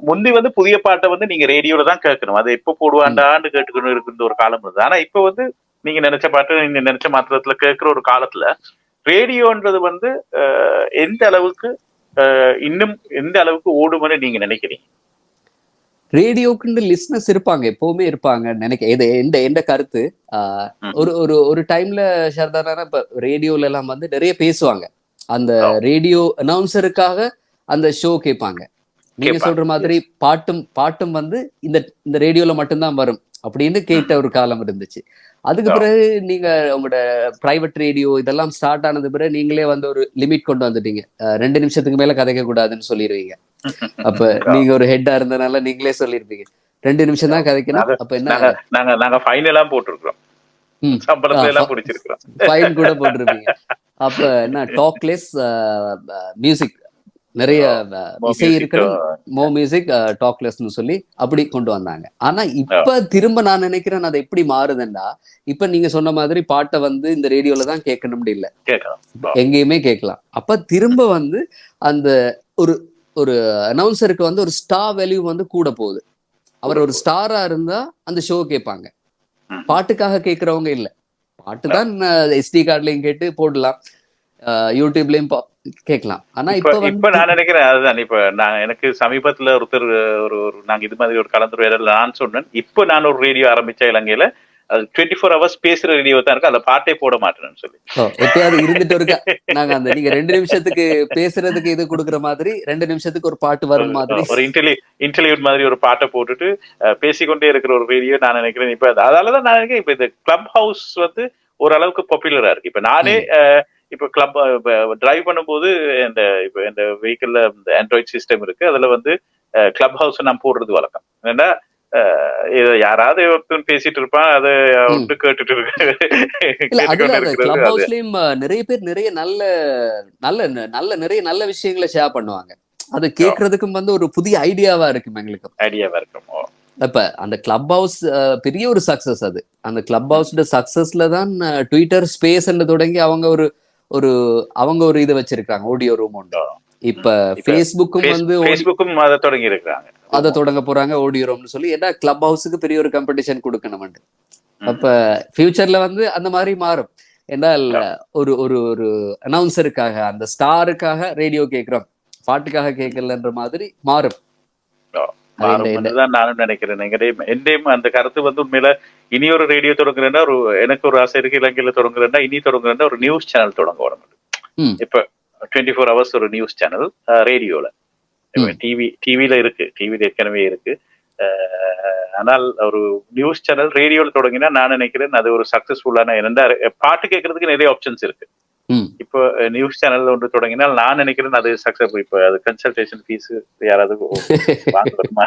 முந்தி வந்து புதிய பாட்டை வந்து நீங்க ரேடியோல தான் கேட்கணும். அது எப்ப போடுவாண்டான்னு கேட்டுக்கணும் இருக்கிற ஒரு காலம் இருந்தது. ஆனா இப்ப வந்து நீங்க நினைச்ச பாட்டு நீங்க நினைச்ச மாத்திரத்துல கேட்கிற ஒரு காலத்துல ரேடியோன்றது வந்து எந்த அளவுக்கு இன்னும் எந்த அளவுக்கு ஓடும்னு நீங்க நினைக்கிறீங்க? ரேடியோக்குன்னு லிஸ்னஸ் இருப்பாங்க, எப்பவுமே இருப்பாங்க நினைக்க. இது எந்த கருத்து. ஒரு ஒரு ஒரு டைம்ல ஷர்தானா இப்ப ரேடியோல எல்லாம் வந்து நிறைய பேசுவாங்க. அந்த ரேடியோ அனௌன்சருக்காக அந்த ஷோ கேட்பாங்க. நீங்க சொல்ற மாதிரி பாட்டும் வந்து இந்த ரேடியோல மட்டும்தான் வரும் அப்படின்னு கேட்ட ஒரு காலம் இருந்துச்சு. அதுக்கு பிறகு நீங்க உங்களோட பிரைவேட் ரேடியோ இதெல்லாம் ஸ்டார்ட் ஆனது பிறகு நீங்களே வந்து ஒரு லிமிட் கொண்டு வந்துட்டீங்க. 2 நிமிஷத்துக்கு மேல கதைக்க கூடாதுன்னு சொல்லிடுவீங்க. அப்ப நீங்க ஒரு ஹெட்டா இருந்தனால நீங்களே சொல்லிருப்பீங்க 2 நிமிஷம் தான் கதைக்கணும். அப்ப என்ன நாங்க ஃபைன் எல்லாம் போட்டிருக்கிறோம், சம்பளத்துல எல்லாம் பிடிச்சிருக்கிறோம், ஃபைன் கூட போட்டிருப்பீங்க. அப்ப என்ன டாக்லெஸ் மியூசிக், நிறைய இசை இருக்கணும், மோ மியூசிக் டாக்லெஸ்னு சொல்லி அப்படி கொண்டு வந்தாங்க. ஆனா இப்ப திரும்ப நான் நினைக்கிறேன் அதை எப்படி மாறுதுன்னா, இப்ப நீங்க சொன்ன மாதிரி பாட்டை வந்து இந்த ரேடியோல தான் கேட்கணும்னு இல்ல, எங்கேயுமே கேட்கலாம். அப்ப திரும்ப வந்து அந்த ஒரு ஒரு அனௌன்சருக்கு வந்து ஒரு ஸ்டார் வேல்யூ வந்து கூட போகுது. அவர் ஒரு ஸ்டாரா இருந்தா அந்த ஷோ கேட்பாங்க, பாட்டுக்காக கேட்கறவங்க இல்ல. பாட்டு தான் SD கார்டுலயும் கேட்டு போடலாம், யூடியூப்லயும் கேட்கலாம். ஆனா இப்ப நான் நினைக்கிறேன் அதுதான். இப்ப நான் எனக்கு சமீபத்துல ஒருத்தர் ஒரு நாங்க இது மாதிரி ஒரு கலந்துரையாடல நான் சொன்னேன், இப்ப நான் ஒரு ரேடியோ ஆரம்பிச்ச இலங்கையில அது 24 hours பேசுற ரேடியோ தான் இருக்கு, அந்த பாட்டே போட மாட்டேன்னு சொல்லி. எப்பயாவது இருந்துட்டு இருக்கா நாங்க அந்த நீங்க 2 நிமிஷத்துக்கு பேசுறதுக்கு இது கொடுக்குற மாதிரி 2 நிமிஷத்துக்கு ஒரு பாட்டு வரும் மாதிரி ஒரு இன்டர்வியூட் மாதிரி ஒரு பாட்டை போட்டுட்டு பேசிக்கொண்டே இருக்கிற ஒரு ரேடியோ நான் நினைக்கிறேன். இப்ப அதனாலதான் நான் நினைக்கிறேன் இப்ப இந்த கிளப் ஹவுஸ் வந்து ஓரளவுக்கு பாப்புலரா இருக்கு. இப்ப நானே இப்ப கிளப் டிரைவ் பண்ணும்போது இந்த வெஹிக்கிள்ல இந்த ஆண்ட்ராய்ட் சிஸ்டம் இருக்கு, அதுல வந்து கிளப் ஹவுஸ் நான் போடுறது வழக்கம். ஏன்னா யாராவது ஒருத்தர் பேசிட்டு இருப்பான், அதை விட்டு கேட்டுட்டு இருக்கு. கிளப் ஹவுஸ்லயும் நிறைய பேர் நிறைய நல்ல நல்ல நல்ல நிறைய நல்ல விஷயங்களை ஷேர் பண்ணுவாங்க. அது கேட்கறதுக்கும் வந்து ஒரு புதிய ஐடியாவா இருக்கும், எங்களுக்கு ஐடியாவா இருக்கும். இப்ப அந்த கிளப் ஹவுஸ் பெரிய ஒரு சக்சஸ். அது அந்த கிளப் ஹவுஸ் சக்சஸ்ல தான் ட்விட்டர் ஸ்பேஸ் தொடங்கி அவங்க ஒரு இது வச்சிருக்காங்க, ஆடியோ ரூம் உண்டு. இப்ப பேஸ்புக்கும் வந்து அதை தொடங்கி இருக்காங்க, அதை தொடங்க போறாங்க ஆடியோ ரூம்னு சொல்லி. ஏன்னா கிளப் ஹவுஸுக்கு பெரிய ஒரு காம்படிஷன் கொடுக்கணும். அப்ப ஃபியூச்சர்ல வந்து அந்த மாதிரி மாறும். ஏன்னால் ஒரு ஒரு ஒரு அனௌன்சருக்காக அந்த ஸ்டாருக்காக ரேடியோ கேட்கிறோம், பாட்டுக்காக கேட்கலன்ற மாதிரி மாறும். நானும் நினைக்கிறேன். அந்த கருத்து வந்து உண்மையில இனி ஒரு ரேடியோ தொடங்குறேன்னா, எனக்கு ஒரு ஆசை இருக்கு, இலங்கையில தொடங்குறேன்னா இனி தொடங்குறேன்னா ஒரு நியூஸ் சேனல் தொடங்க. இப்ப 24 hours ஒரு நியூஸ் சேனல் ரேடியோல, டிவில இருக்கு, டிவில ஏற்கனவே இருக்கு. ஆனால் ஒரு நியூஸ் சேனல் ரேடியோல தொடங்கினா நான் நினைக்கிறேன் அது ஒரு சக்சஸ்ஃபுல்லான. பாட்டு கேட்கறதுக்கு நிறைய ஆப்ஷன்ஸ் இருக்கு. இப்போ நியூஸ் சேனல் ஒன்று தொடங்கினால் நான் நினைக்கிறேன் அது சக்சஸ். இப்ப அது கன்சல்டேஷன் ஃபீஸ் யாராவது வாங்க வருமா?